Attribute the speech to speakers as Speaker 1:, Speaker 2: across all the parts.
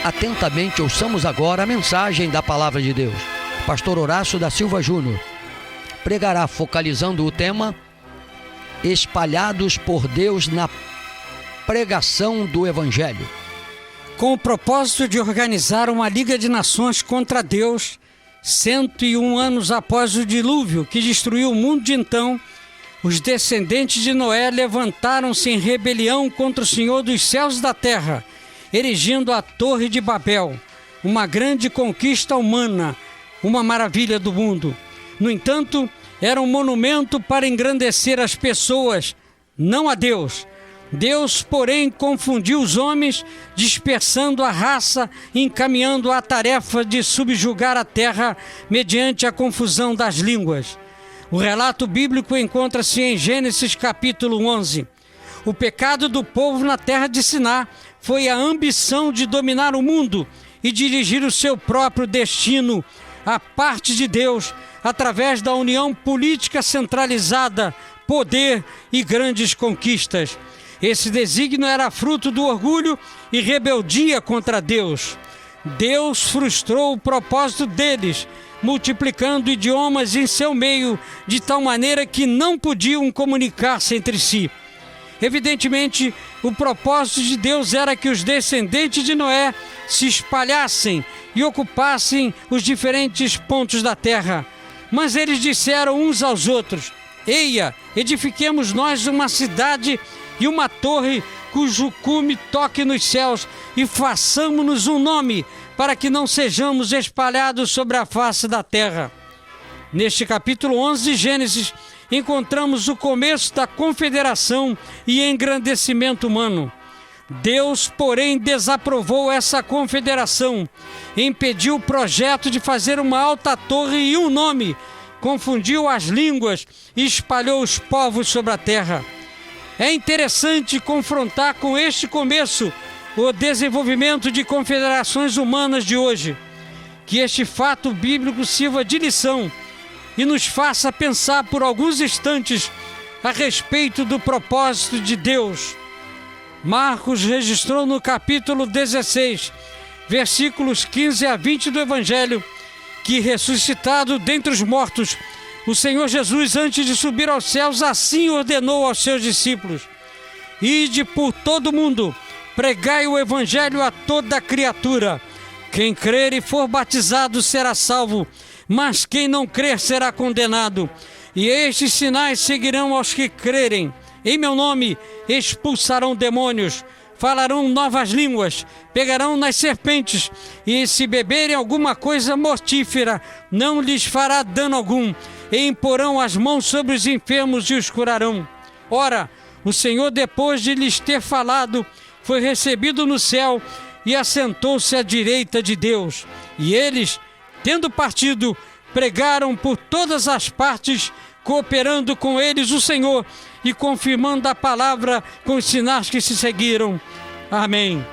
Speaker 1: Atentamente ouçamos agora a mensagem da Palavra de Deus. Pastor Horácio da Silva Júnior pregará focalizando o tema Espalhados por Deus na pregação do Evangelho.
Speaker 2: Com o propósito de organizar uma Liga de Nações contra Deus, 101 anos após o dilúvio que destruiu o mundo de então, os descendentes de Noé levantaram-se em rebelião contra o Senhor dos céus e da terra, erigindo a Torre de Babel, uma grande conquista humana, uma maravilha do mundo. No entanto, era um monumento para engrandecer as pessoas, não a Deus. Deus, porém, confundiu os homens, dispersando a raça e encaminhando a tarefa de subjugar a terra mediante a confusão das línguas. O relato bíblico encontra-se em Gênesis capítulo 11. O pecado do povo na terra de Siná foi a ambição de dominar o mundo e dirigir o seu próprio destino à parte de Deus, através da união política centralizada, poder e grandes conquistas. Esse desígnio era fruto do orgulho e rebeldia contra Deus. Deus frustrou o propósito deles, multiplicando idiomas em seu meio, de tal maneira que não podiam comunicar-se entre si. Evidentemente, o propósito de Deus era que os descendentes de Noé se espalhassem e ocupassem os diferentes pontos da terra. Mas eles disseram uns aos outros: Eia, edifiquemos nós uma cidade e uma torre cujo cume toque nos céus, e façamo-nos um nome, para que não sejamos espalhados sobre a face da terra. Neste capítulo 11 de Gênesis, encontramos o começo da confederação e engrandecimento humano. Deus, porém, desaprovou essa confederação, impediu o projeto de fazer uma alta torre e um nome, confundiu as línguas e espalhou os povos sobre a terra. É interessante confrontar com este começo o desenvolvimento de confederações humanas de hoje. Que este fato bíblico sirva de lição e nos faça pensar por alguns instantes a respeito do propósito de Deus. Marcos registrou no capítulo 16, versículos 15 a 20 do Evangelho, que ressuscitado dentre os mortos, o Senhor Jesus, antes de subir aos céus, assim ordenou aos seus discípulos: Ide por todo o mundo, pregai o Evangelho a toda criatura. Quem crer e for batizado será salvo, mas quem não crer será condenado. E estes sinais seguirão aos que crerem. Em meu nome expulsarão demônios, falarão novas línguas, pegarão nas serpentes, e se beberem alguma coisa mortífera, não lhes fará dano algum, e imporão as mãos sobre os enfermos e os curarão. Ora, o Senhor, depois de lhes ter falado, foi recebido no céu e assentou-se à direita de Deus. E eles, tendo partido, pregaram por todas as partes, cooperando com eles o Senhor e confirmando a palavra com os sinais que se seguiram. Amém.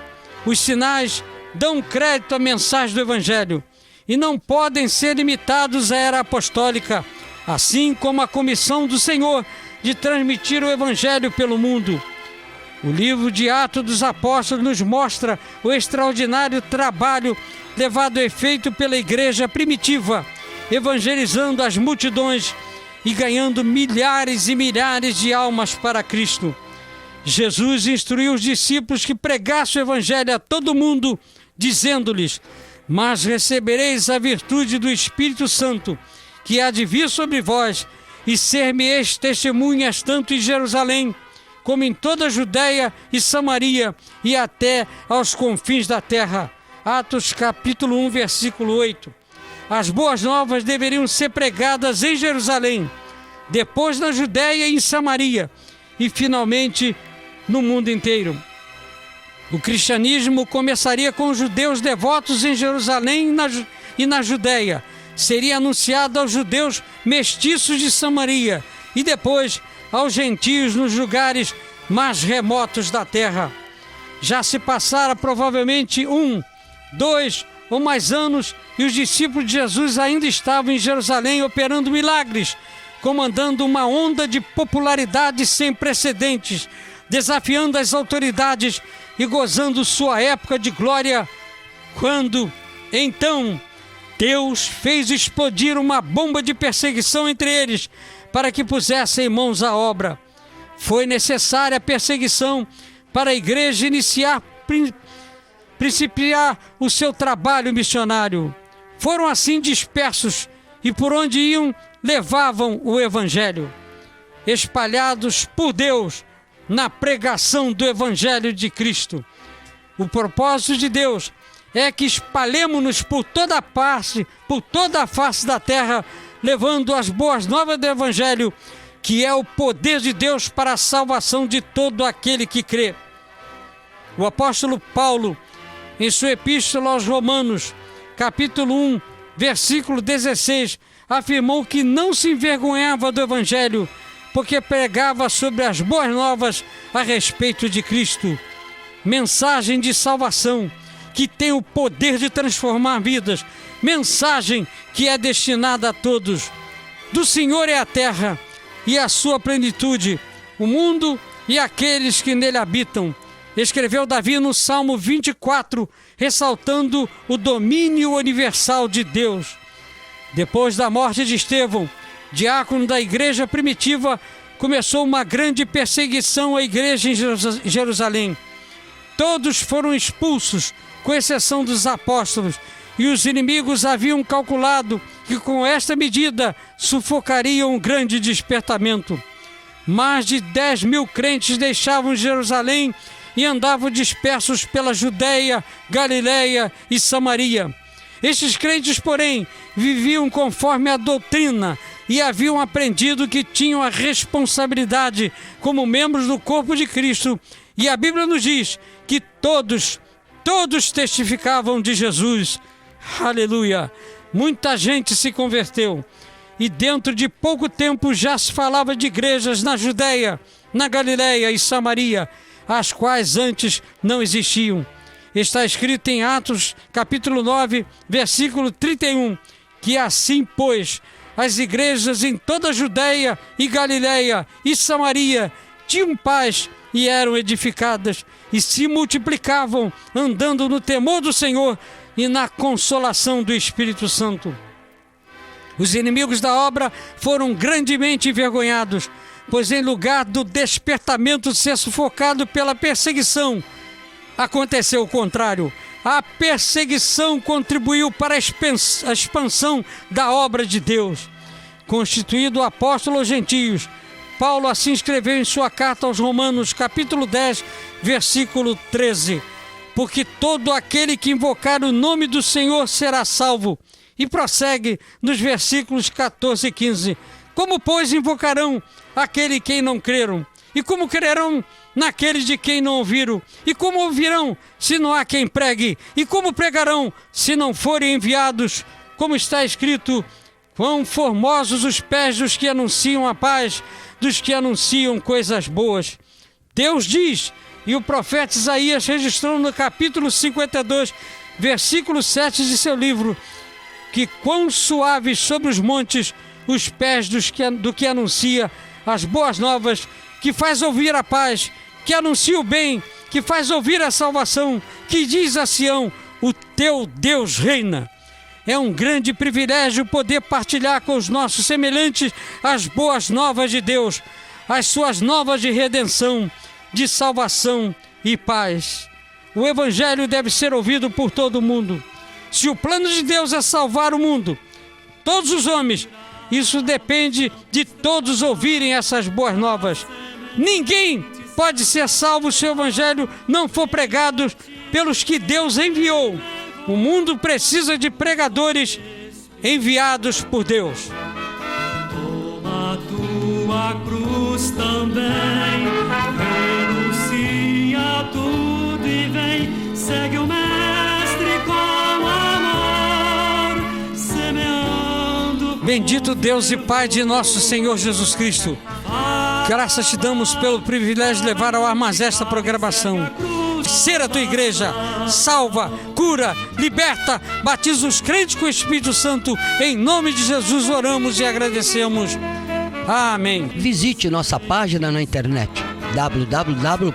Speaker 2: Os sinais dão crédito à mensagem do Evangelho e não podem ser limitados à era apostólica, assim como a comissão do Senhor de transmitir o Evangelho pelo mundo. O livro de Atos dos Apóstolos nos mostra o extraordinário trabalho levado a efeito pela igreja primitiva, evangelizando as multidões e ganhando milhares e milhares de almas para Cristo. Jesus instruiu os discípulos que pregassem o Evangelho a todo mundo, dizendo-lhes: Mas recebereis a virtude do Espírito Santo, que há de vir sobre vós, e ser-me-eis testemunhas tanto em Jerusalém, como em toda a Judéia e Samaria, e até aos confins da terra. Atos capítulo 1, versículo 8. As boas novas deveriam ser pregadas em Jerusalém, depois na Judéia e em Samaria, e finalmente no mundo inteiro. O cristianismo começaria com os judeus devotos em Jerusalém e na Judéia. Seria anunciado aos judeus mestiços de Samaria e depois aos gentios nos lugares mais remotos da terra. Já se passara provavelmente 1, 2 ou mais anos e os discípulos de Jesus ainda estavam em Jerusalém operando milagres, comandando uma onda de popularidade sem precedentes, desafiando as autoridades e gozando sua época de glória Quando, então, Deus fez explodir uma bomba de perseguição entre eles para que pusessem mãos à obra. Foi necessária a perseguição para a igreja principiar o seu trabalho missionário. Foram assim dispersos e por onde iam levavam o evangelho, espalhados por Deus na pregação do evangelho de Cristo. O propósito de Deus é que espalhemos-nos por toda a face da terra, levando as boas novas do evangelho, que é o poder de Deus para a salvação de todo aquele que crê. O apóstolo Paulo, em sua epístola aos Romanos, capítulo 1, versículo 16, afirmou que não se envergonhava do evangelho, porque pregava sobre as boas novas a respeito de Cristo. Mensagem de salvação, que tem o poder de transformar vidas. Mensagem que é destinada a todos. Do Senhor é a terra e a sua plenitude, o mundo e aqueles que nele habitam. Escreveu Davi no Salmo 24, ressaltando o domínio universal de Deus. Depois da morte de Estevão, diácono da igreja primitiva, começou uma grande perseguição à igreja em Jerusalém. Todos foram expulsos, com exceção dos apóstolos, e os inimigos haviam calculado que com esta medida sufocariam um grande despertamento. Mais de 10.000 crentes deixavam Jerusalém e andavam dispersos pela Judeia, Galileia e Samaria. Estes crentes, porém, viviam conforme a doutrina e haviam aprendido que tinham a responsabilidade como membros do corpo de Cristo. E a Bíblia nos diz que todos testificavam de Jesus. Aleluia! Muita gente se converteu. E dentro de pouco tempo já se falava de igrejas na Judeia, na Galileia e Samaria, as quais antes não existiam. Está escrito em Atos, capítulo 9, versículo 31, que assim, pois, as igrejas em toda a Judeia e Galileia e Samaria tinham paz e eram edificadas e se multiplicavam, andando no temor do Senhor e na consolação do Espírito Santo. Os inimigos da obra foram grandemente envergonhados, pois em lugar do despertamento ser sufocado pela perseguição, aconteceu o contrário. A perseguição contribuiu para a expansão da obra de Deus. Constituído apóstolo aos gentios, Paulo assim escreveu em sua carta aos Romanos, capítulo 10, versículo 13: porque todo aquele que invocar o nome do Senhor será salvo. E prossegue nos versículos 14 e 15: como, pois, invocarão aquele quem não creram? E como crerão naquele de quem não ouviram? E como ouvirão, se não há quem pregue? E como pregarão, se não forem enviados? Como está escrito: quão formosos os pés dos que anunciam a paz, dos que anunciam coisas boas. Deus diz, e o profeta Isaías registrou no capítulo 52, versículo 7 de seu livro, que quão suaves sobre os montes os pés do que anuncia as boas novas, que faz ouvir a paz, que anuncia o bem, que faz ouvir a salvação, que diz a Sião: o teu Deus reina. É um grande privilégio poder partilhar com os nossos semelhantes as boas novas de Deus, as suas novas de redenção, de salvação e paz. O Evangelho deve ser ouvido por todo mundo. Se o plano de Deus é salvar o mundo, todos os homens, isso depende de todos ouvirem essas boas novas. Ninguém pode ser salvo se o Evangelho não for pregado pelos que Deus enviou. O mundo precisa de pregadores enviados por Deus.
Speaker 3: Toma tua cruz também, renuncia a tudo e vem, segue o Mestre com amor, semeando.
Speaker 2: Bendito Deus e Pai de nosso Senhor Jesus Cristo. Graças te damos pelo privilégio de levar ao ar mais esta programação. Ser a tua igreja, salva, cura, liberta, batiza os crentes com o Espírito Santo. Em nome de Jesus oramos e agradecemos. Amém.
Speaker 1: Visite nossa página na internet www.mib.com.br